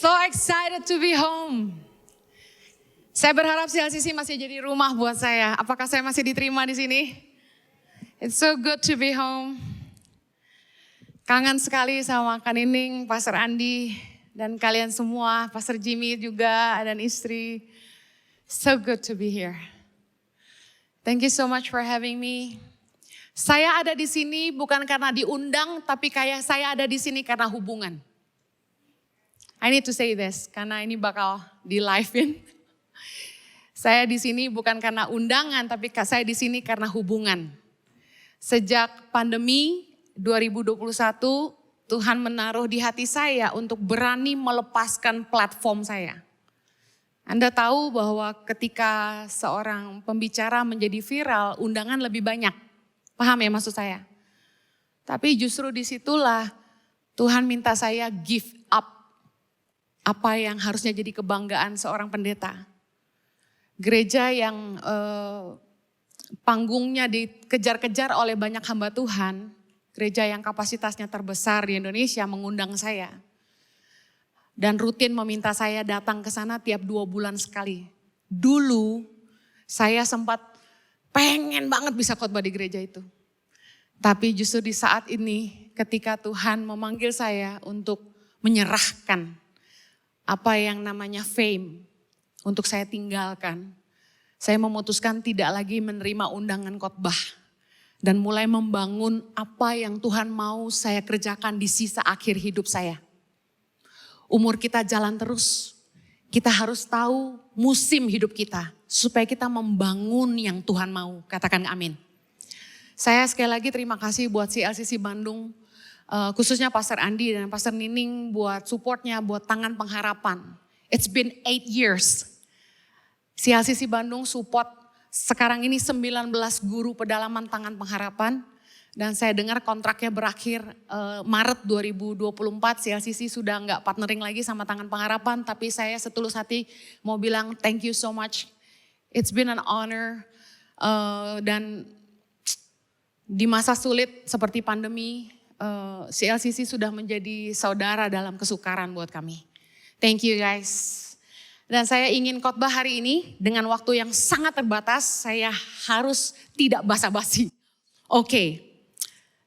So excited to be home. Saya berharap CLCC masih jadi rumah buat saya. Apakah saya masih diterima di sini? It's so good to be home. Kangen sekali sama Kak Nining, Pastor Andi, dan kalian semua, Pastor Jimmy juga, dan istri. So good to be here. Thank you so much for having me. Saya ada di sini bukan karena diundang, tapi kayak saya ada di sini karena hubungan. I need to say this, karena ini bakal di live-in. Saya di sini bukan karena undangan, tapi saya di sini karena hubungan. Sejak pandemi 2021, Tuhan menaruh di hati saya untuk berani melepaskan platform saya. Anda tahu bahwa ketika seorang pembicara menjadi viral, undangan lebih banyak. Paham ya maksud saya? Tapi justru disitulah Tuhan minta saya give up apa yang harusnya jadi kebanggaan seorang pendeta. Gereja yang panggungnya dikejar-kejar oleh banyak hamba Tuhan, gereja yang kapasitasnya terbesar di Indonesia mengundang saya. Dan rutin meminta saya datang ke sana tiap 2 bulan sekali. Dulu saya sempat pengen banget bisa khotbah di gereja itu. Tapi justru di saat ini ketika Tuhan memanggil saya untuk menyerahkan apa yang namanya fame untuk saya tinggalkan. Saya memutuskan tidak lagi menerima undangan khotbah dan mulai membangun apa yang Tuhan mau saya kerjakan di sisa akhir hidup saya. Umur kita jalan terus, kita harus tahu musim hidup kita supaya kita membangun yang Tuhan mau. Katakan amin. Saya sekali lagi terima kasih buat CLCC Bandung, khususnya Pastor Andi dan Pastor Nining buat supportnya, buat tangan pengharapan. It's been 8 years. CLCC Bandung support sekarang ini 19 guru pedalaman tangan pengharapan. Dan saya dengar kontraknya berakhir Maret 2024. CLCC sudah nggak partnering lagi sama tangan pengharapan. Tapi saya setulus hati mau bilang thank you so much. It's been an honor. Dan di masa sulit seperti pandemi, CLCC sudah menjadi saudara dalam kesukaran buat kami. Thank you guys. Dan saya ingin khotbah hari ini dengan waktu yang sangat terbatas. Saya harus tidak basa-basi. Oke.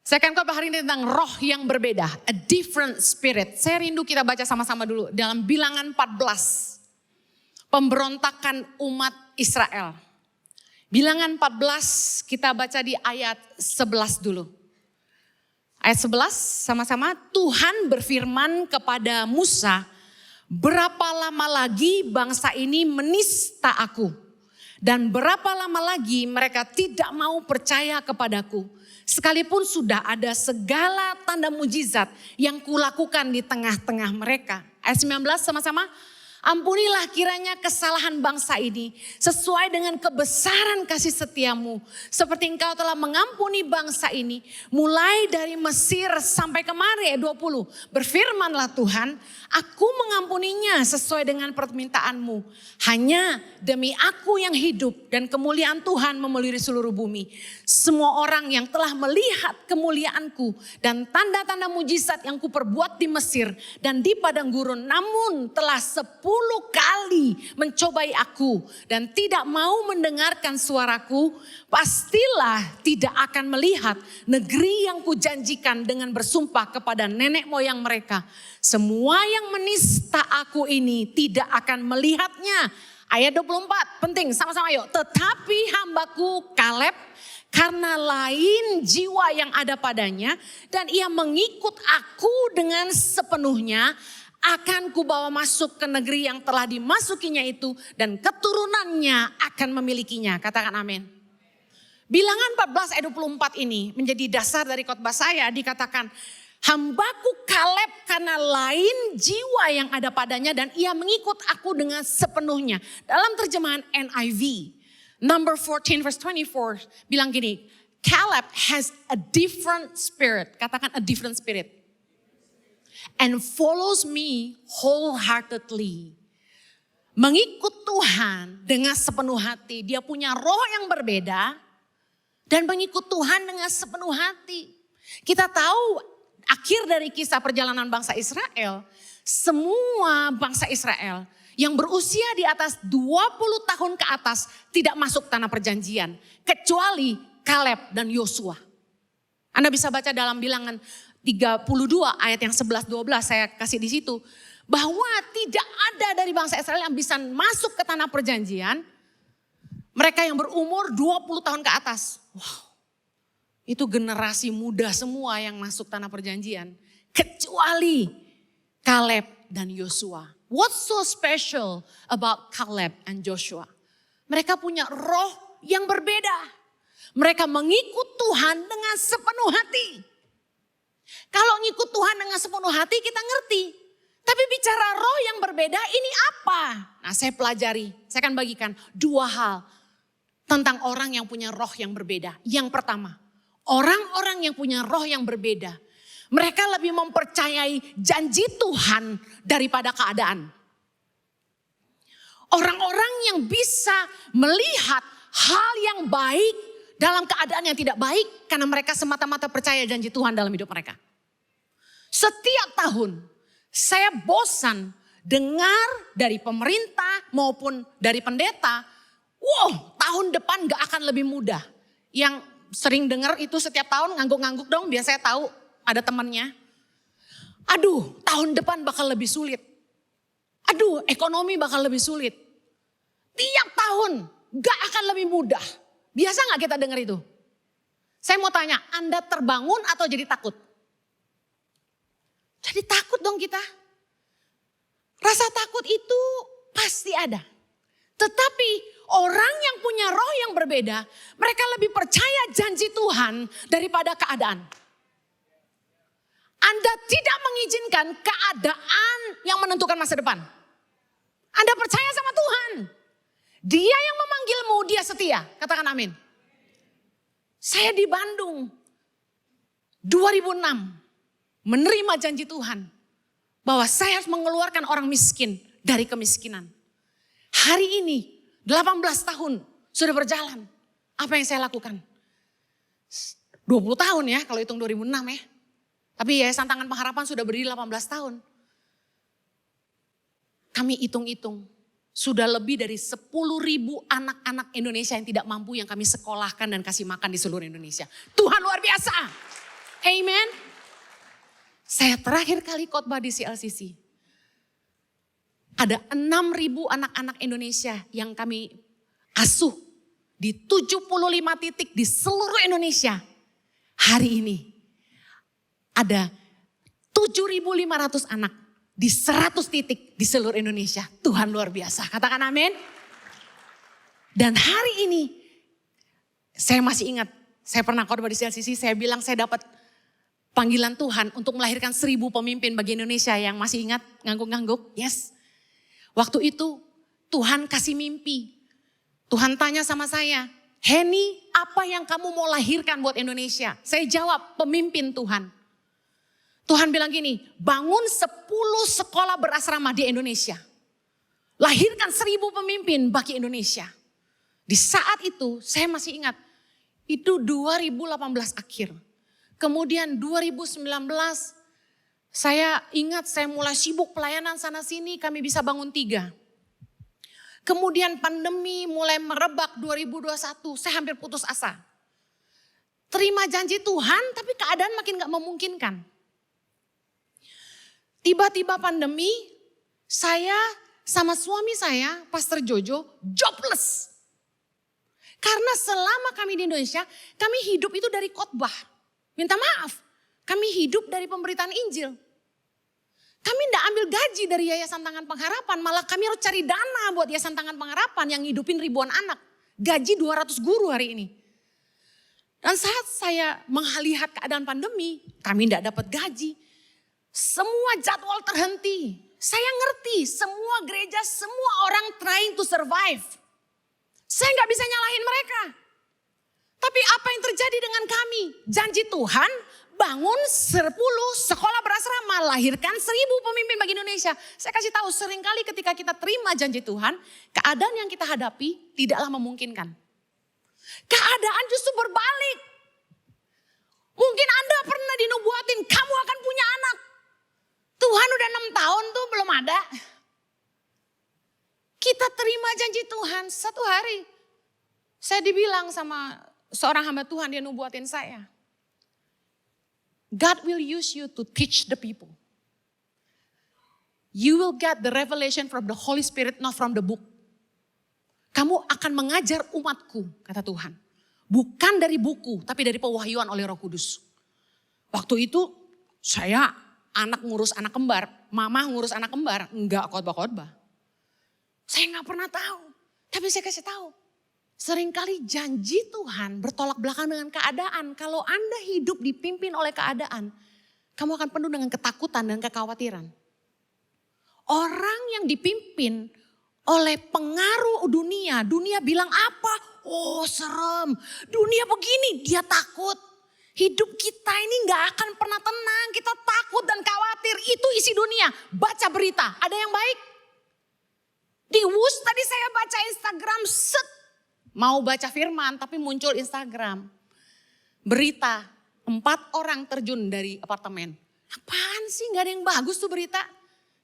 Saya akan khotbah hari ini tentang roh yang berbeda. A different spirit. Saya rindu kita baca sama-sama dulu. Dalam Bilangan 14. Pemberontakan umat Israel. Bilangan 14 kita baca di ayat 11 dulu. Ayat 11 sama-sama. Tuhan berfirman kepada Musa, berapa lama lagi bangsa ini menista aku? Dan berapa lama lagi mereka tidak mau percaya kepadaku? Sekalipun sudah ada segala tanda mujizat yang kulakukan di tengah-tengah mereka. Ayat 19 sama-sama. Ampunilah kiranya kesalahan bangsa ini sesuai dengan kebesaran kasih setiamu. Seperti engkau telah mengampuni bangsa ini mulai dari Mesir sampai kemari. 20. Berfirmanlah Tuhan, aku mengampuninya sesuai dengan permintaanmu. Hanya demi aku yang hidup dan kemuliaan Tuhan memelihara seluruh bumi. Semua orang yang telah melihat kemuliaanku dan tanda-tanda mujizat yang kuperbuat di Mesir dan di padang gurun, namun telah 10 kali mencobai aku dan tidak mau mendengarkan suaraku, pastilah tidak akan melihat negeri yang kujanjikan dengan bersumpah kepada nenek moyang mereka. Semua yang menista aku ini tidak akan melihatnya. Ayat 24, penting sama-sama yuk. Tetapi hambaku Kaleb, karena lain jiwa yang ada padanya dan ia mengikut aku dengan sepenuhnya, akan kubawa masuk ke negeri yang telah dimasukinya itu dan keturunannya akan memilikinya. Katakan amin. Bilangan 14 ayat 24 ini menjadi dasar dari khotbah saya. Dikatakan hambaku Kaleb karena lain jiwa yang ada padanya dan ia mengikut aku dengan sepenuhnya. Dalam terjemahan NIV number 14 verse 24 bilang gini, Caleb has a different spirit. Katakan a different spirit. And follows me wholeheartedly. Mengikut Tuhan dengan sepenuh hati. Dia punya roh yang berbeda. Dan mengikut Tuhan dengan sepenuh hati. Kita tahu akhir dari kisah perjalanan bangsa Israel. semua bangsa Israel yang berusia di atas 20 tahun ke atas tidak masuk tanah perjanjian. Kecuali Kaleb dan Yosua. Anda bisa baca dalam Bilangan 32 ayat yang 11-12 saya kasih di situ. Bahwa tidak ada dari bangsa Israel yang bisa masuk ke tanah perjanjian. Mereka yang berumur 20 tahun ke atas. Wow, itu generasi muda semua yang masuk tanah perjanjian. Kecuali Kaleb dan Yosua. What's so special about Caleb and Joshua? Mereka punya roh yang berbeda. Mereka mengikut Tuhan dengan sepenuh hati. Kalau ngikut Tuhan dengan sepenuh hati kita ngerti. Tapi bicara roh yang berbeda ini apa? Nah, saya pelajari, saya akan bagikan 2 hal tentang orang yang punya roh yang berbeda. Yang pertama, orang-orang yang punya roh yang berbeda. Mereka lebih mempercayai janji Tuhan daripada keadaan. Orang-orang yang bisa melihat hal yang baik dalam keadaan yang tidak baik. Karena mereka semata-mata percaya janji Tuhan dalam hidup mereka. Setiap tahun saya bosan dengar dari pemerintah maupun dari pendeta. Wow, tahun depan gak akan lebih mudah. Yang sering dengar itu setiap tahun ngangguk-ngangguk dong biar saya tahu. Ada temannya, aduh tahun depan bakal lebih sulit. Aduh ekonomi bakal lebih sulit. Tiap tahun gak akan lebih mudah. Biasa gak kita dengar itu? Saya mau tanya, Anda terbangun atau jadi takut? Jadi takut dong kita. Rasa takut itu pasti ada. Tetapi orang yang punya roh yang berbeda, mereka lebih percaya janji Tuhan daripada keadaan. Anda tidak mengizinkan keadaan yang menentukan masa depan. Anda percaya sama Tuhan. Dia yang memanggilmu, dia setia. Katakan amin. Saya di Bandung 2006 menerima janji Tuhan bahwa saya harus mengeluarkan orang miskin dari kemiskinan. Hari ini 18 tahun sudah berjalan. Apa yang saya lakukan? 20 tahun ya kalau hitung 2006 ya. Tapi Yayasan Tangan Pengharapan sudah berdiri 18 tahun. Kami hitung-hitung. Sudah lebih dari 10.000 anak-anak Indonesia yang tidak mampu yang kami sekolahkan dan kasih makan di seluruh Indonesia. Tuhan luar biasa. Amen. Saya terakhir kali khotbah di CLCC. Ada 6.000 anak-anak Indonesia yang kami asuh di 75 titik di seluruh Indonesia. Hari ini ada 7.500 anak di 100 titik di seluruh Indonesia. Tuhan luar biasa. Katakan amin. Dan hari ini saya masih ingat, saya pernah khotbah di CLCC, saya bilang saya dapat panggilan Tuhan untuk melahirkan 1.000 pemimpin bagi Indonesia. Yang masih ingat ngangguk-ngangguk? Yes. Waktu itu Tuhan kasih mimpi. Tuhan tanya sama saya, Henny, apa yang kamu mau lahirkan buat Indonesia? Saya jawab, pemimpin Tuhan. Tuhan bilang gini, bangun 10 sekolah berasrama di Indonesia. Lahirkan 1.000 pemimpin bagi Indonesia. Di saat itu saya masih ingat, itu 2018 akhir. Kemudian 2019 saya ingat saya mulai sibuk pelayanan sana sini, kami bisa bangun 3. Kemudian pandemi mulai merebak 2021, saya hampir putus asa. Terima janji Tuhan tapi keadaan makin gak memungkinkan. Tiba-tiba pandemi, saya sama suami saya, Pastor Jojo, jobless. Karena selama kami di Indonesia, kami hidup itu dari khotbah. Minta maaf, kami hidup dari pemberitaan Injil. Kami tidak ambil gaji dari Yayasan Tangan Pengharapan, malah kami harus cari dana buat Yayasan Tangan Pengharapan yang hidupin ribuan anak. Gaji 200 guru hari ini. Dan saat saya melihat keadaan pandemi, kami tidak dapat gaji. Semua jadwal terhenti. Saya ngerti semua gereja, semua orang trying to survive. Saya gak bisa nyalahin mereka. Tapi apa yang terjadi dengan kami? Janji Tuhan bangun 10 sekolah berasrama, lahirkan 1.000 pemimpin bagi Indonesia. Saya kasih tahu seringkali ketika kita terima janji Tuhan, keadaan yang kita hadapi tidaklah memungkinkan. Keadaan justru berbalik. Mungkin Anda pernah dinubuatin, kamu akan punya anak. Tuhan udah 6 tahun tuh belum ada. Kita terima janji Tuhan satu hari. Saya dibilang sama seorang hamba Tuhan, dia nubuatin saya. God will use you to teach the people. You will get the revelation from the Holy Spirit, not from the book. Kamu akan mengajar umatku, kata Tuhan. Bukan dari buku, tapi dari pewahyuan oleh Roh Kudus. Waktu itu saya anak ngurus anak kembar, mama ngurus anak kembar, enggak khotbah-khotbah. Saya enggak pernah tahu, tapi saya kasih tahu. Seringkali janji Tuhan bertolak belakang dengan keadaan. Kalau Anda hidup dipimpin oleh keadaan, kamu akan penuh dengan ketakutan dan kekhawatiran. Orang yang dipimpin oleh pengaruh dunia, dunia bilang apa? Oh serem, dunia begini, dia takut. Hidup kita ini gak akan pernah tenang, kita takut dan khawatir. Itu isi dunia, baca berita, ada yang baik? Di WUS tadi saya baca Instagram, mau baca firman tapi muncul Instagram. Berita, 4 orang terjun dari apartemen. Apaan sih, gak ada yang bagus tuh berita.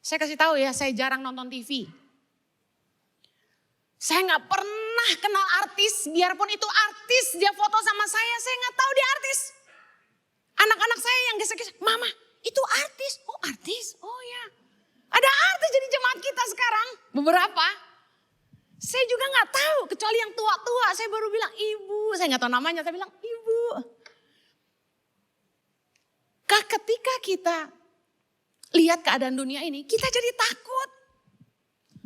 Saya kasih tahu ya, saya jarang nonton TV. Saya gak pernah kenal artis, biarpun itu artis, dia foto sama saya gak tahu dia artis. Anak-anak saya yang gesek-gesek, mama itu artis, oh artis, oh ya. Ada artis jadi jemaat kita sekarang, beberapa. Saya juga gak tahu, kecuali yang tua-tua, saya baru bilang ibu, saya gak tahu namanya, saya bilang ibu. Ketika kita lihat keadaan dunia ini, kita jadi takut.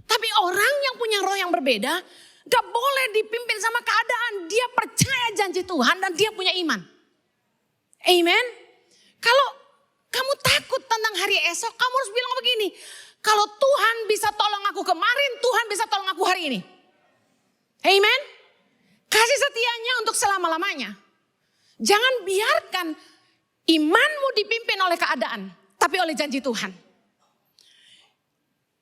Tapi orang yang punya roh yang berbeda, gak boleh dipimpin sama keadaan. Dia percaya janji Tuhan dan dia punya iman. Amen. Kalau kamu takut tentang hari esok, kamu harus bilang begini. Kalau Tuhan bisa tolong aku kemarin, Tuhan bisa tolong aku hari ini. Amen. Kasih setianya untuk selama-lamanya. Jangan biarkan imanmu dipimpin oleh keadaan, tapi oleh janji Tuhan.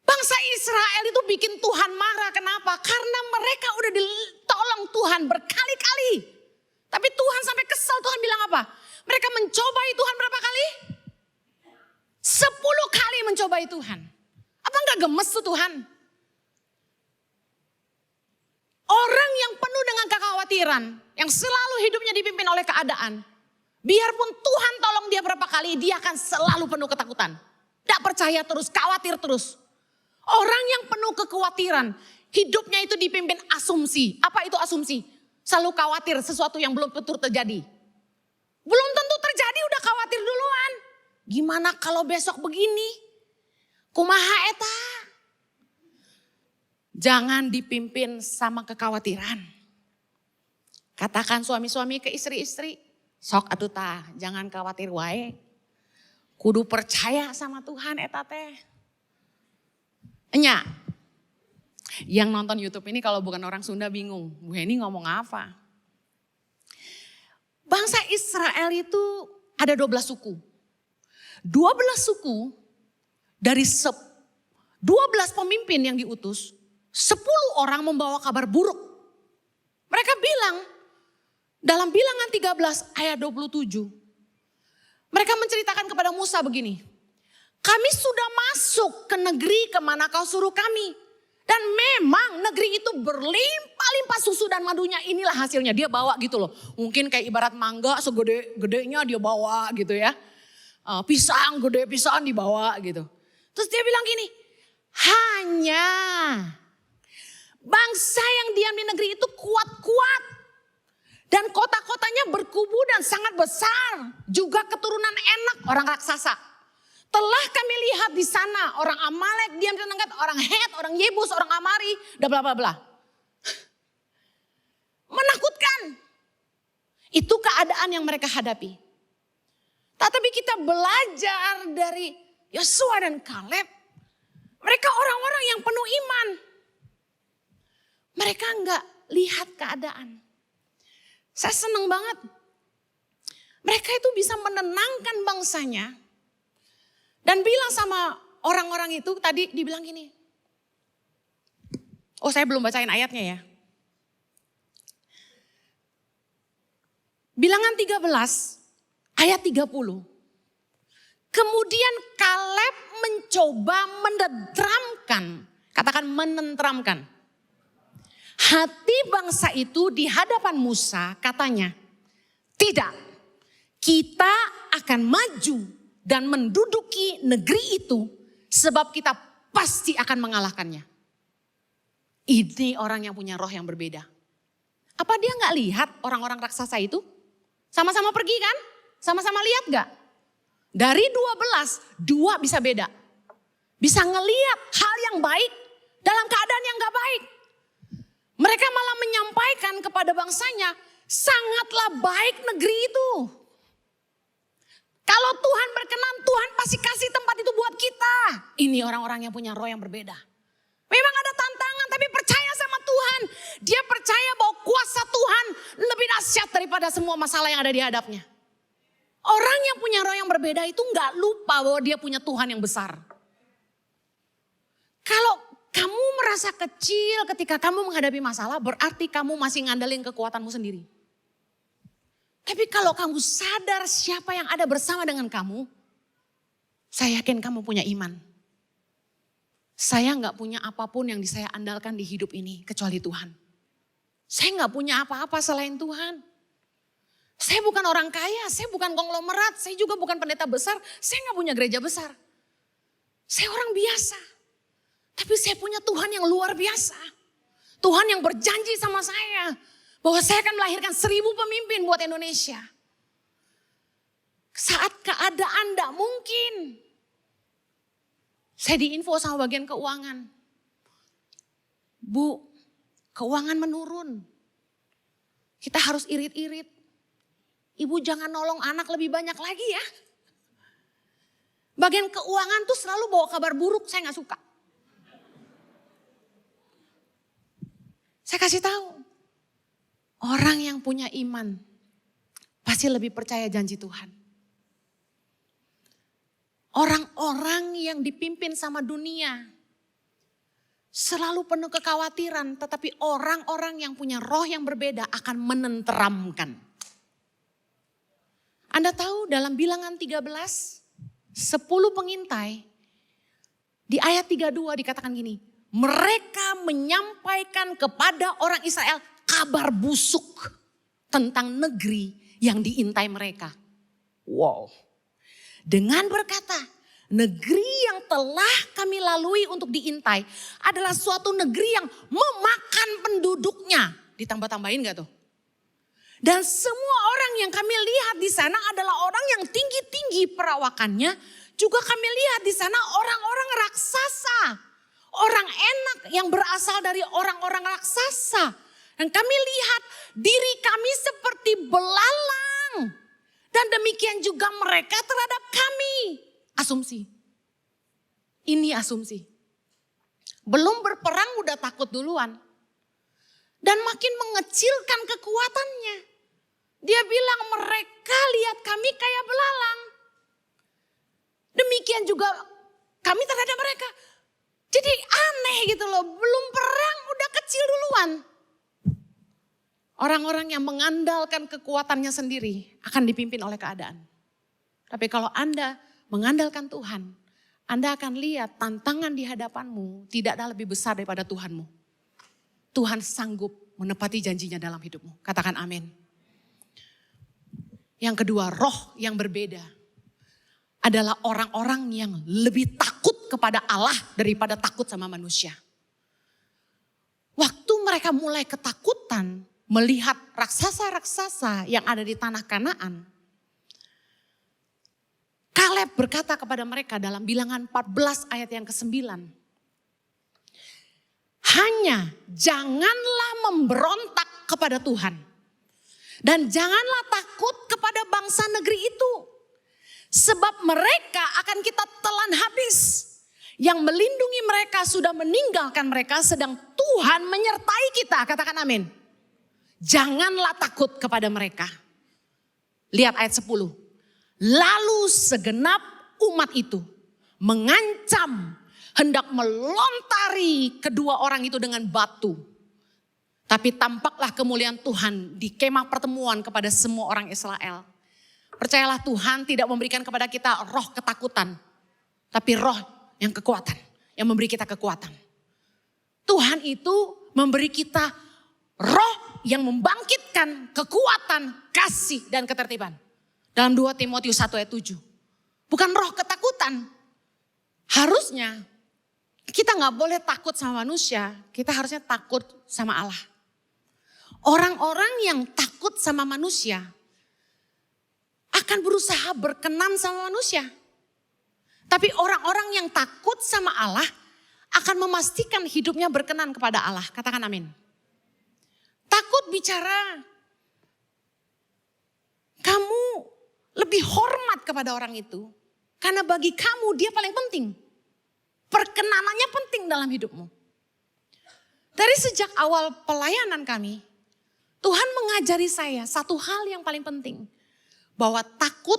Bangsa Israel itu bikin Tuhan marah. Kenapa? Karena mereka udah ditolong Tuhan berkali-kali. Tapi Tuhan sampai kesal, Tuhan bilang apa? Mereka mencobai Tuhan berapa kali? 10 kali mencobai Tuhan. Apa enggak gemes tuh Tuhan? Orang yang penuh dengan kekhawatiran, yang selalu hidupnya dipimpin oleh keadaan. Biarpun Tuhan tolong dia berapa kali, dia akan selalu penuh ketakutan. Tidak percaya terus, khawatir terus. Orang yang penuh kekhawatiran, hidupnya itu dipimpin asumsi. Apa itu asumsi? Selalu khawatir sesuatu yang belum betul terjadi. Belum tentu terjadi udah khawatir duluan. Gimana kalau besok begini? Kumaha eta? Jangan dipimpin sama kekhawatiran. Katakan suami-suami ke istri-istri, sok atuh tah, jangan khawatir wae. Kudu percaya sama Tuhan eta teh. Enya, yang nonton YouTube ini kalau bukan orang Sunda bingung, Bu Heni ngomong apa? Bangsa Israel itu ada 12 suku. 12 suku dari 12 pemimpin yang diutus, 10 orang membawa kabar buruk. Mereka bilang dalam Bilangan 13 ayat 27. Mereka menceritakan kepada Musa begini. Kami sudah masuk ke negeri kemana kau suruh kami. Dan memang negeri itu berlimpah-limpah susu dan madunya. Inilah hasilnya, dia bawa gitu loh. Mungkin kayak ibarat mangga segede-gedenya dia bawa gitu ya. Pisang gede, pisang dibawa gitu. Terus dia bilang gini, hanya bangsa yang diam di negeri itu kuat-kuat. Dan kota-kotanya berkubu dan sangat besar. Juga keturunan enak orang raksasa. Telah kami lihat di sana orang Amalek diam di negeri, orang Het, orang Yebus, orang Amari, dan bla bla bla. Menakutkan. Itu keadaan yang mereka hadapi. Tetapi kita belajar dari Yosua dan Kaleb. Mereka orang-orang yang penuh iman. Mereka enggak lihat keadaan. Saya senang banget. Mereka itu bisa menenangkan bangsanya. Dan bilang sama orang-orang itu tadi dibilang gini. Oh saya belum bacain ayatnya ya. Bilangan 13 ayat 30. Kemudian Kaleb mencoba menenteramkan, katakan menenteramkan, hati bangsa itu di hadapan Musa. Katanya, tidak, kita akan maju dan menduduki negeri itu sebab kita pasti akan mengalahkannya. Ini orang yang punya roh yang berbeda. Apa dia gak lihat orang-orang raksasa itu? Sama-sama pergi kan? Sama-sama lihat gak? Dari 12, 2 bisa beda. Bisa ngelihat hal yang baik dalam keadaan yang gak baik. Mereka malah menyampaikan kepada bangsanya, sangatlah baik negeri itu. Kalau Tuhan berkenan, Tuhan pasti kasih tempat itu buat kita. Ini orang-orang yang punya roh yang berbeda. Memang ada tantangan, tapi percaya sama Tuhan. Dia percaya bahwa kuasa Tuhan lebih dahsyat daripada semua masalah yang ada di hadapnya. Orang yang punya roh yang berbeda itu gak lupa bahwa dia punya Tuhan yang besar. Kalau kamu merasa kecil ketika kamu menghadapi masalah, berarti kamu masih ngandelin kekuatanmu sendiri. Tapi kalau kamu sadar siapa yang ada bersama dengan kamu, saya yakin kamu punya iman. Saya gak punya apapun yang saya andalkan di hidup ini kecuali Tuhan. Saya gak punya apa-apa selain Tuhan. Saya bukan orang kaya, saya bukan konglomerat, saya juga bukan pendeta besar, saya gak punya gereja besar. Saya orang biasa, tapi saya punya Tuhan yang luar biasa. Tuhan yang berjanji sama saya bahwa saya akan melahirkan 1000 pemimpin buat Indonesia. Saat keadaan gak mungkin. Saya diinfo sama bagian keuangan. Bu, keuangan menurun. Kita harus irit-irit. Ibu jangan nolong anak lebih banyak lagi ya. Bagian keuangan tuh selalu bawa kabar buruk, saya gak suka. Saya kasih tahu, orang yang punya iman pasti lebih percaya janji Tuhan. Orang-orang yang dipimpin sama dunia selalu penuh kekhawatiran, tetapi orang-orang yang punya roh yang berbeda akan menenteramkan. Anda tahu dalam Bilangan 13, 10 pengintai, di ayat 32 dikatakan gini, mereka menyampaikan kepada orang Israel kabar busuk tentang negeri yang diintai mereka. Wow. Dengan berkata, negeri yang telah kami lalui untuk diintai adalah suatu negeri yang memakan penduduknya. Ditambah-tambahin gak tuh? Dan semua orang yang kami lihat di sana adalah orang yang tinggi-tinggi perawakannya. Juga kami lihat di sana orang-orang raksasa. Orang enak yang berasal dari orang-orang raksasa. Dan kami lihat diri kami seperti belalang. Dan demikian juga mereka terhadap kami. Asumsi. Ini asumsi. Belum berperang udah takut duluan. Dan makin mengecilkan kekuatannya. Dia bilang mereka lihat kami kayak belalang. Demikian juga kami terhadap mereka. Jadi aneh gitu loh, belum perang udah kecil duluan. Orang-orang yang mengandalkan kekuatannya sendiri akan dipimpin oleh keadaan. Tapi kalau Anda mengandalkan Tuhan, Anda akan lihat tantangan di hadapanmu tidak ada lebih besar daripada Tuhanmu. Tuhan sanggup menepati janjinya dalam hidupmu. Katakan amin. Yang kedua, roh yang berbeda adalah orang-orang yang lebih takut kepada Allah daripada takut sama manusia. Waktu mereka mulai ketakutan melihat raksasa-raksasa yang ada di tanah Kanaan, Kaleb berkata kepada mereka dalam Bilangan 14 ayat yang ke-9. Hanya janganlah memberontak kepada Tuhan. Dan janganlah takut kepada bangsa negeri itu. Sebab mereka akan kita telan habis. Yang melindungi mereka sudah meninggalkan mereka, sedang Tuhan menyertai kita. Katakan amin. Janganlah takut kepada mereka. Lihat ayat 10. Lalu segenap umat itu mengancam hendak melontari kedua orang itu dengan batu. Tapi tampaklah kemuliaan Tuhan di kemah pertemuan kepada semua orang Israel. Percayalah Tuhan tidak memberikan kepada kita roh ketakutan. Tapi roh yang kekuatan. Yang memberi kita kekuatan. Tuhan itu memberi kita roh yang membangkitkan kekuatan, kasih, dan ketertiban. Dalam 2 Timotius 1 ayat 7. Bukan roh ketakutan. Harusnya kita gak boleh takut sama manusia. Kita harusnya takut sama Allah. Orang-orang yang takut sama manusia akan berusaha berkenan sama manusia. Tapi orang-orang yang takut sama Allah akan memastikan hidupnya berkenan kepada Allah. Katakan amin. Takut bicara, kamu lebih hormat kepada orang itu. Karena bagi kamu dia paling penting. Perkenanannya penting dalam hidupmu. Dari sejak awal pelayanan kami, Tuhan mengajari saya satu hal yang paling penting. Bahwa takut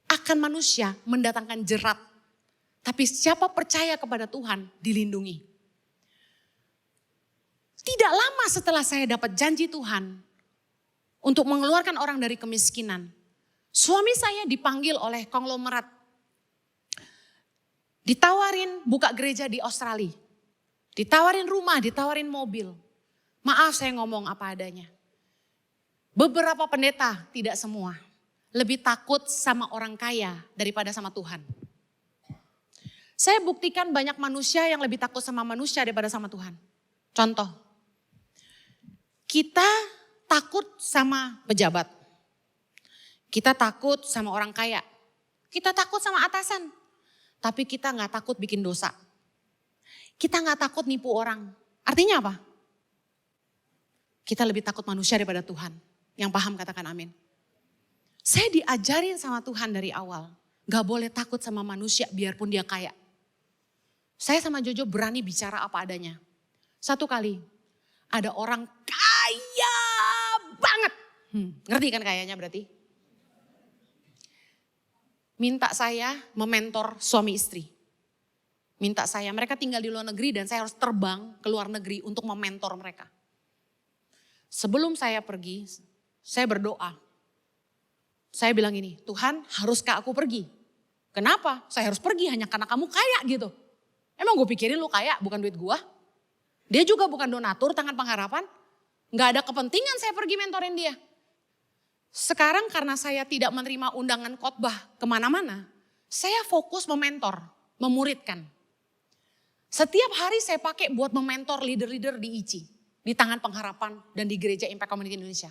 akan manusia mendatangkan jerat. Tapi siapa percaya kepada Tuhan dilindungi. Tidak lama setelah saya dapat janji Tuhan untuk mengeluarkan orang dari kemiskinan. Suami saya dipanggil oleh konglomerat. Ditawarin buka gereja di Australia. Ditawarin rumah, ditawarin mobil. Maaf saya ngomong apa adanya. Beberapa pendeta, tidak semua, lebih takut sama orang kaya daripada sama Tuhan. Saya buktikan banyak manusia yang lebih takut sama manusia daripada sama Tuhan. Contoh, kita takut sama pejabat. Kita takut sama orang kaya. Kita takut sama atasan. Tapi kita gak takut bikin dosa. Kita gak takut nipu orang. Artinya apa? Kita lebih takut manusia daripada Tuhan. Yang paham katakan amin. Saya diajarin sama Tuhan dari awal. Gak boleh takut sama manusia biarpun dia kaya. Saya sama Jojo berani bicara apa adanya. Satu kali ada orang kaya banget. Ngerti kan kayanya berarti? Minta saya mementor suami istri. Minta saya, mereka tinggal di luar negeri dan saya harus terbang ke luar negeri untuk mementor mereka. Sebelum saya pergi, saya berdoa. Saya bilang ini, Tuhan haruskah aku pergi? Kenapa? Saya harus pergi hanya karena kamu kaya gitu. Emang gue pikirin lu kaya bukan duit gue? Dia juga bukan donatur tangan pengharapan. Gak ada kepentingan saya pergi mentorin dia. Sekarang karena saya tidak menerima undangan khotbah kemana-mana. Saya fokus mementor, memuridkan. Setiap hari saya pakai buat mementor leader-leader di ICI. Di tangan pengharapan dan di gereja Impact Community Indonesia.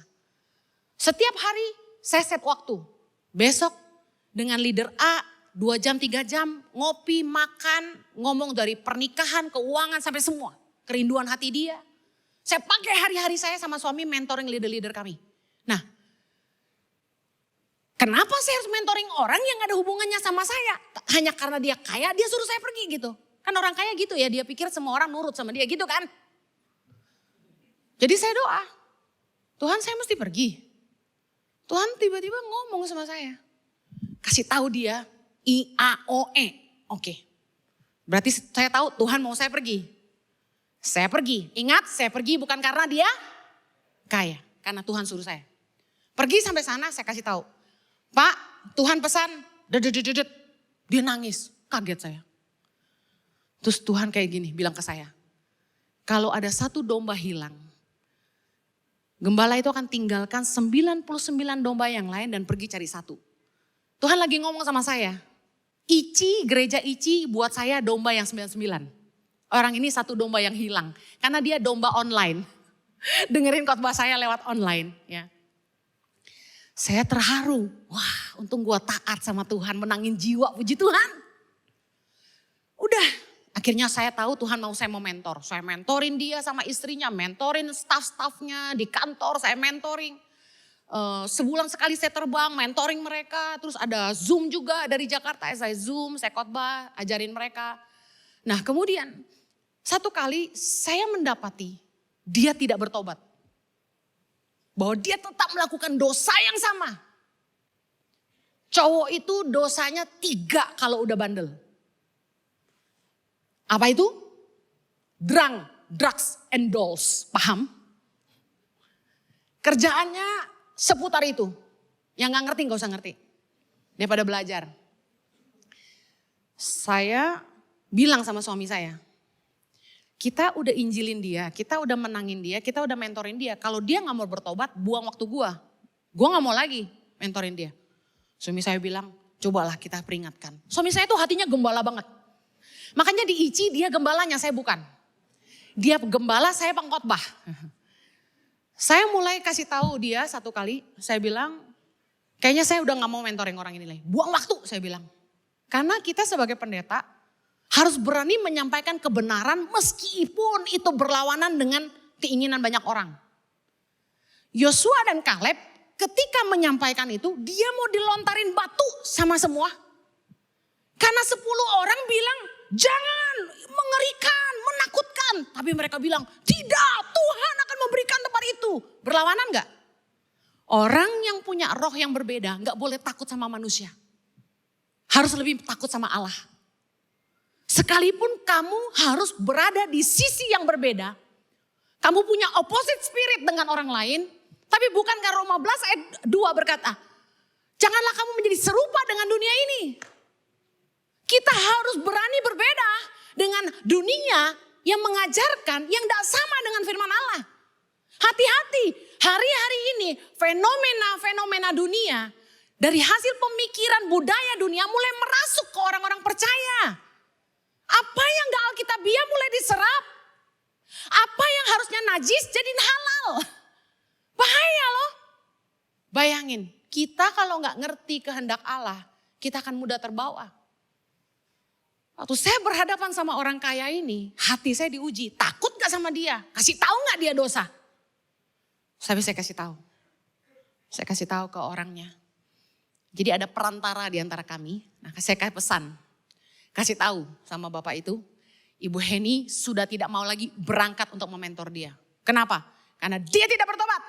Setiap hari saya set waktu. Besok dengan leader A 2 jam 3 jam ngopi, makan, ngomong dari pernikahan, keuangan sampai semua. Kerinduan hati dia. Saya pakai hari-hari saya sama suami mentoring leader-leader kami. Nah, kenapa saya harus mentoring orang yang gak ada hubungannya sama saya? Hanya karena dia kaya dia suruh saya pergi gitu. Kan orang kaya gitu ya, dia pikir semua orang nurut sama dia gitu kan. Jadi saya doa, Tuhan saya mesti pergi. Tuhan tiba-tiba ngomong sama saya. Kasih tahu dia IAOE. Oke. Berarti saya tahu Tuhan mau saya pergi. Saya pergi. Ingat, saya pergi bukan karena dia kaya. Karena Tuhan suruh saya. Pergi sampai sana saya kasih tahu. Pak, Tuhan pesan. Dedet. Dia nangis. Kaget saya. Terus Tuhan kayak gini bilang ke saya. Kalau ada satu domba hilang. Gembala itu akan tinggalkan 99 domba yang lain dan pergi cari satu. Tuhan lagi ngomong sama saya. ICI, gereja ICI buat saya domba yang 99. Orang ini satu domba yang hilang. Karena dia domba online. Dengerin khotbah saya lewat online. Ya. Saya terharu. Wah, untung gue taat sama Tuhan. Menangin jiwa, puji Tuhan. Udah, akhirnya saya tahu Tuhan mau saya mentor. Saya mentorin dia sama istrinya. Mentorin staff-staffnya di kantor. Saya mentoring. Sebulan sekali saya terbang, mentoring mereka. Terus ada Zoom juga dari Jakarta. Saya Zoom, saya khotbah, ajarin mereka. Nah kemudian satu kali saya mendapati dia tidak bertobat. Bahwa dia tetap melakukan dosa yang sama. Cowok itu dosanya 3 kalau udah bandel. Apa itu? Drunk, drugs, and dolls. Paham? Kerjaannya seputar itu. Yang gak ngerti gak usah ngerti. daripada belajar. Saya bilang sama suami saya, kita udah injilin dia, kita udah menangin dia, kita udah mentorin dia. Kalau dia gak mau bertobat, buang waktu gue gak mau lagi mentorin dia. Suami saya bilang, cobalah kita peringatkan. Suami saya tuh hatinya gembala banget. Makanya di ICI dia gembalanya, saya bukan. Dia gembala, saya pengkhotbah. Saya mulai kasih tahu dia satu kali, saya bilang, kayaknya saya udah gak mau mentoring orang ini lagi. Buang waktu, saya bilang. Karena kita sebagai pendeta harus berani menyampaikan kebenaran meskipun itu berlawanan dengan keinginan banyak orang. Yosua dan Kaleb ketika menyampaikan itu, dia mau dilontarin batu sama semua. Karena 10 orang bilang, jangan, mengerikan, menakutkan. Tapi mereka bilang, tidak, Tuhan akan memberikan tempat itu. Berlawanan gak? Orang yang punya roh yang berbeda gak boleh takut sama manusia. Harus lebih takut sama Allah. Sekalipun kamu harus berada di sisi yang berbeda. Kamu punya opposite spirit dengan orang lain. Tapi bukankah Roma 11 ayat 2 berkata, janganlah kamu menjadi serupa dengan dunia ini. Kita harus berani berbeda dengan dunia yang mengajarkan yang tidak sama dengan firman Allah. Hati-hati, hari-hari ini fenomena-fenomena dunia dari hasil pemikiran budaya dunia mulai merasuk ke orang-orang percaya. Apa yang gak alkitabiah mulai diserap. Apa yang harusnya najis jadi halal. Bahaya loh. Bayangin, kita kalau gak ngerti kehendak Allah, kita akan mudah terbawa. Waktu saya berhadapan sama orang kaya ini, hati saya diuji. Takut gak sama dia? Kasih tahu gak dia dosa? Tapi saya kasih tahu. Saya kasih tahu ke orangnya. Jadi ada perantara di antara kami. Nah, saya kasih pesan. Kasih tahu sama bapak itu. Ibu Heni sudah tidak mau lagi berangkat untuk mementor dia. Kenapa? Karena dia tidak bertobat.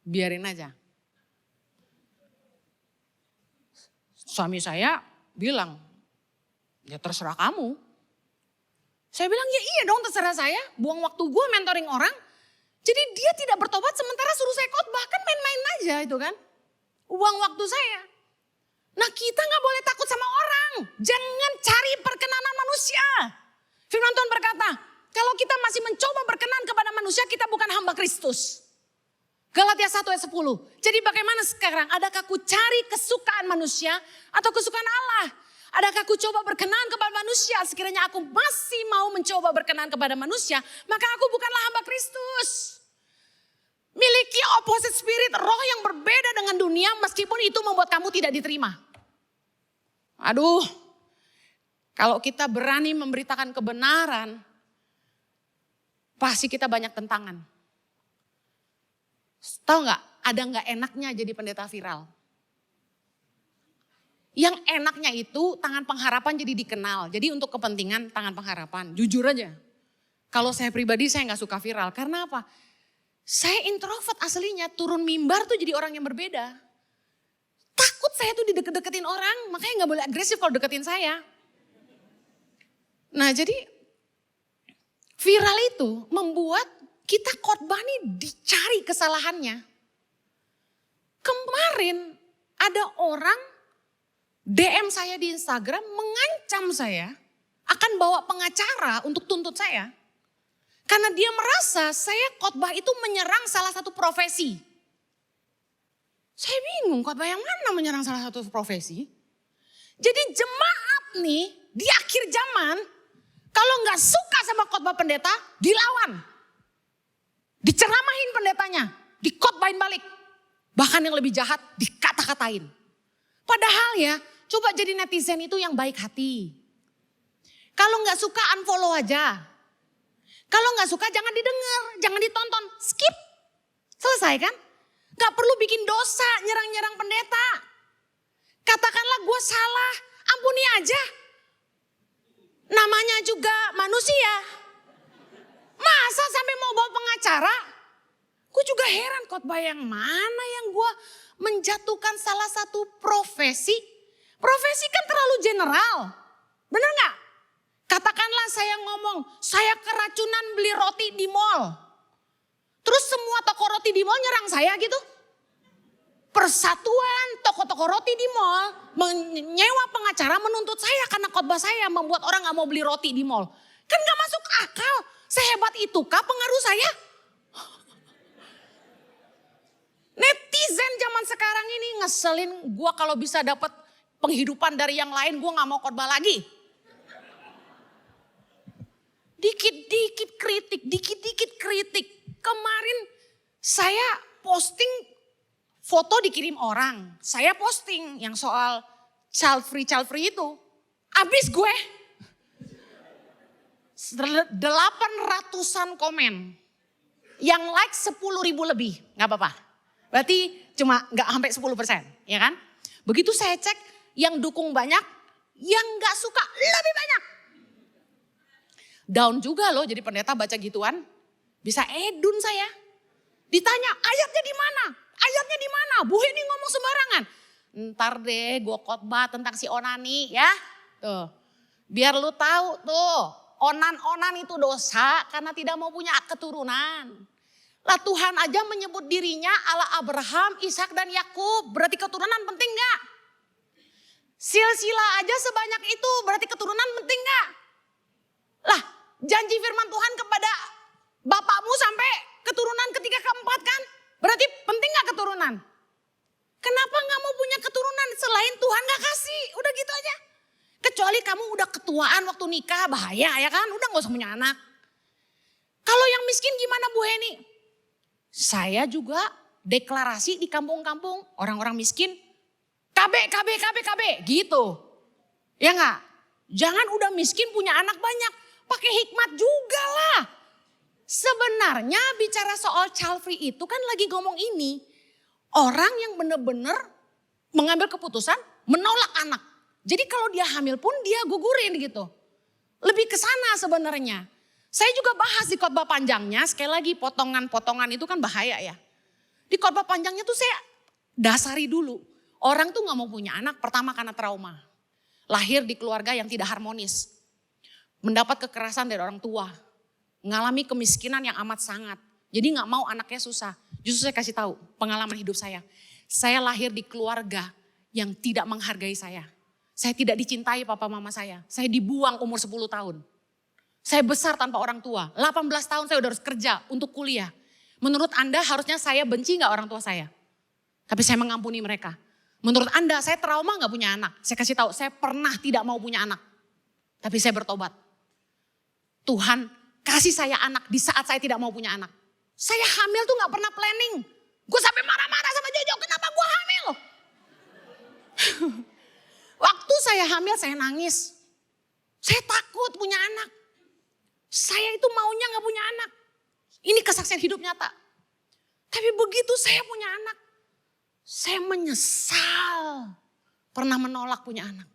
Biarin aja. Suami saya bilang, ya terserah kamu. Saya bilang, ya iya dong terserah saya. Buang waktu gue mentoring orang. Jadi dia tidak bertobat sementara suruh saya khotbah. Kan main-main aja itu kan. Uang waktu saya. Nah kita gak boleh takut sama orang. Jangan cari perkenanan manusia. Firman Tuhan berkata, kalau kita masih mencoba berkenan kepada manusia, kita bukan hamba Kristus. Galatia 1 ayat 10. Jadi bagaimana sekarang? Adakah ku cari kesukaan manusia atau kesukaan Allah? Adakah ku coba berkenan kepada manusia? Sekiranya aku masih mau mencoba berkenan kepada manusia, maka aku bukanlah hamba Kristus. Miliki opposite spirit, roh yang berbeda dengan dunia meskipun itu membuat kamu tidak diterima. Aduh, kalau kita berani memberitakan kebenaran, pasti kita banyak tentangan. Tahu nggak? Ada nggak enaknya jadi pendeta viral? Yang enaknya itu tangan pengharapan jadi dikenal. Jadi untuk kepentingan tangan pengharapan, jujur aja. Kalau saya pribadi saya nggak suka viral. Karena apa? Saya introvert aslinya, turun mimbar tuh jadi orang yang berbeda. Takut saya tuh dideket-deketin orang, makanya gak boleh agresif kalau deketin saya. Nah jadi viral itu membuat kita khotbah nih dicari kesalahannya. Kemarin ada orang DM saya di Instagram mengancam saya akan bawa pengacara untuk tuntut saya. Karena dia merasa saya khotbah itu menyerang salah satu profesi. Saya bingung khotbah yang mana menyerang salah satu profesi. Jadi jemaat nih di akhir zaman kalau gak suka sama khotbah pendeta dilawan. Diceramahin pendetanya, dikhotbahin balik. Bahkan yang lebih jahat dikata-katain. Padahal ya coba jadi netizen itu yang baik hati. Kalau gak suka unfollow aja. Kalau gak suka jangan didengar, jangan ditonton, skip. Selesai kan? Gak perlu bikin dosa nyerang-nyerang pendeta. Katakanlah gue salah, ampuni aja. Namanya juga manusia. Masa sampai mau bawa pengacara? Gue juga heran khotbah yang mana yang gue menjatuhkan salah satu profesi. Profesi kan terlalu general. Bener gak? Katakanlah saya ngomong, saya keracunan beli roti di mall. Terus semua toko roti di mall nyerang saya gitu. Persatuan toko-toko toko roti di mall, menyewa pengacara menuntut saya karena khotbah saya membuat orang gak mau beli roti di mall. Kan gak masuk akal, sehebat itukah pengaruh saya? Netizen zaman sekarang ini ngeselin gue kalau bisa dapat penghidupan dari yang lain, gue gak mau khotbah lagi. Dikit-dikit kritik. Kemarin saya posting foto dikirim orang. Saya posting yang soal child free itu. Abis gue. 800-an komen. Yang like 10.000 lebih. Gak apa-apa. Berarti cuma gak sampai 10%. Ya kan? Begitu saya cek yang dukung banyak. Yang gak suka lebih banyak. Down juga loh jadi pendeta baca gituan. Bisa edun saya. Ditanya ayatnya di mana? Ayatnya di mana? Bu Heni ngomong sembarangan. Ntar deh gue khotbah tentang si onani ya. Tuh. Biar lu tahu tuh. Onan-onan itu dosa karena tidak mau punya keturunan. Lah Tuhan aja menyebut dirinya Allah Abraham, Ishak dan Yakub. Berarti keturunan penting gak? Silsilah aja sebanyak itu berarti keturunan penting gak? Lah janji firman Tuhan kepada bapakmu sampai keturunan ketiga keempat kan? Berarti penting gak keturunan? Kenapa gak mau punya keturunan selain Tuhan gak kasih? Udah gitu aja. Kecuali kamu udah ketuaan waktu nikah bahaya ya kan? Udah gak usah punya anak. Kalau yang miskin gimana Bu Heni? Saya juga deklarasi di kampung-kampung orang-orang miskin. KB gitu. Ya gak? Jangan udah miskin punya anak banyak. Pakai hikmat juga lah. Sebenarnya bicara soal child free itu kan lagi ngomong ini. Orang yang benar-benar mengambil keputusan menolak anak. Jadi kalau dia hamil pun dia gugurin gitu. Lebih ke sana sebenarnya. Saya juga bahas di khotbah panjangnya. Sekali lagi potongan-potongan itu kan bahaya ya. Di khotbah panjangnya tuh saya dasari dulu. Orang tuh gak mau punya anak pertama karena trauma. Lahir di keluarga yang tidak harmonis. Mendapat kekerasan dari orang tua. Mengalami kemiskinan yang amat sangat. Jadi gak mau anaknya susah. Justru saya kasih tahu pengalaman hidup saya. Saya lahir di keluarga yang tidak menghargai saya. Saya tidak dicintai papa mama saya. Saya dibuang umur 10 tahun. Saya besar tanpa orang tua. 18 tahun saya udah harus kerja untuk kuliah. Menurut Anda harusnya saya benci gak orang tua saya? Tapi saya mengampuni mereka. Menurut Anda saya trauma gak punya anak? Saya kasih tahu saya pernah tidak mau punya anak. Tapi saya bertobat. Tuhan kasih saya anak di saat saya tidak mau punya anak. Saya hamil tuh gak pernah planning. Gue sampai marah-marah sama Jojo, kenapa gue hamil? Waktu saya hamil saya nangis. Saya takut punya anak. Saya itu maunya gak punya anak. Ini kesaksian hidup nyata. Tapi begitu saya punya anak. Saya menyesal pernah menolak punya anak.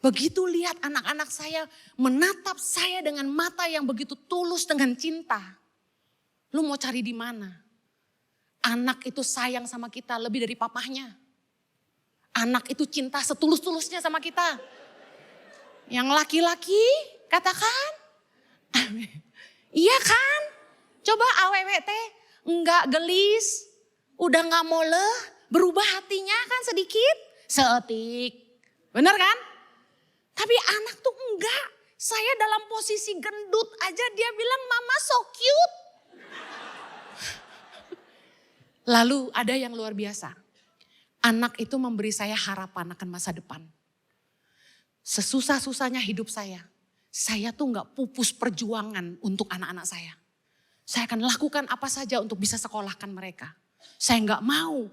Begitu lihat anak-anak saya menatap saya dengan mata yang begitu tulus dengan cinta. Lu mau cari di mana? Anak itu sayang sama kita lebih dari papahnya. Anak itu cinta setulus-tulusnya sama kita. Yang laki-laki katakan, amin. Iya kan? Coba awwt enggak gelis, udah enggak moleh, berubah hatinya kan sedikit, seetik. Bener kan? Tapi anak tuh enggak. Saya dalam posisi gendut aja dia bilang mama so cute. Lalu ada yang luar biasa. Anak itu memberi saya harapan akan masa depan. Sesusah-susahnya hidup saya tuh gak pupus perjuangan untuk anak-anak saya. Saya akan lakukan apa saja untuk bisa sekolahkan mereka. Saya gak mau.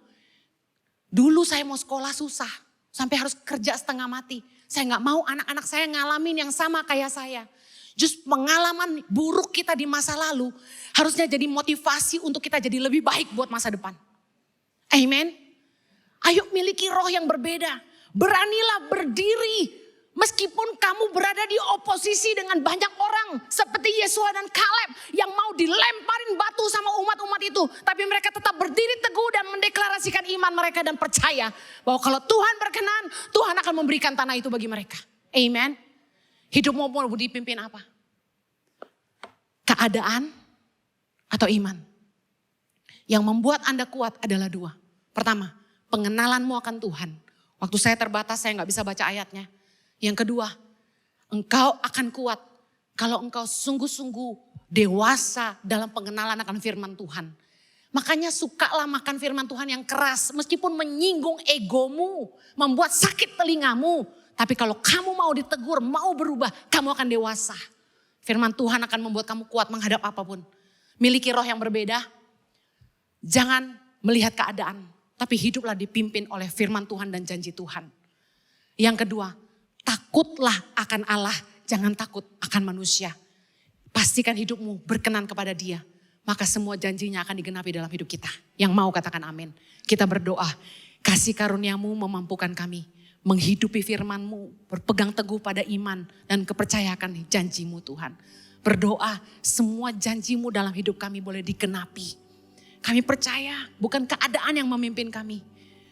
Dulu saya mau sekolah susah, sampai harus kerja setengah mati. Saya gak mau anak-anak saya ngalamin yang sama kayak saya. Just pengalaman buruk kita di masa lalu harusnya jadi motivasi untuk kita jadi lebih baik buat masa depan. Amen. Ayo miliki roh yang berbeda. Beranilah berdiri. Meskipun kamu berada di oposisi dengan banyak orang. Seperti Yesua dan Kaleb yang mau dilemparin batu sama umat-umat itu. Tapi mereka tetap berdiri teguh dan mendeklarasikan iman mereka dan percaya. Bahwa kalau Tuhan berkenan, Tuhan akan memberikan tanah itu bagi mereka. Amen. Hidupmu mau dipimpin apa? Keadaan atau iman? Yang membuat Anda kuat adalah dua. Pertama, pengenalanmu akan Tuhan. Waktu saya terbatas, saya gak bisa baca ayatnya. Yang kedua, engkau akan kuat kalau engkau sungguh-sungguh dewasa dalam pengenalan akan firman Tuhan. Makanya sukalah makan firman Tuhan yang keras, meskipun menyinggung egomu, membuat sakit telingamu. Tapi kalau kamu mau ditegur, mau berubah, kamu akan dewasa. Firman Tuhan akan membuat kamu kuat menghadap apapun. Miliki roh yang berbeda, jangan melihat keadaan, tapi hiduplah dipimpin oleh firman Tuhan dan janji Tuhan. Yang kedua, takutlah akan Allah, jangan takut akan manusia. Pastikan hidupmu berkenan kepada Dia. Maka semua janjinya akan digenapi dalam hidup kita. Yang mau katakan amin. Kita berdoa, kasih karuniamu memampukan kami menghidupi firman-Mu, berpegang teguh pada iman dan kepercayaan janji-Mu Tuhan. Berdoa semua janji-Mu dalam hidup kami boleh digenapi. Kami percaya bukan keadaan yang memimpin kami.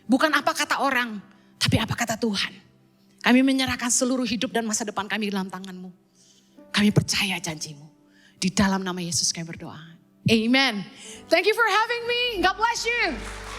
Bukan apa kata orang, tapi apa kata Tuhan. Kami menyerahkan seluruh hidup dan masa depan kami dalam tangan-Mu. Kami percaya janji-Mu. Di dalam nama Yesus kami berdoa. Amen. Thank you for having me. God bless you.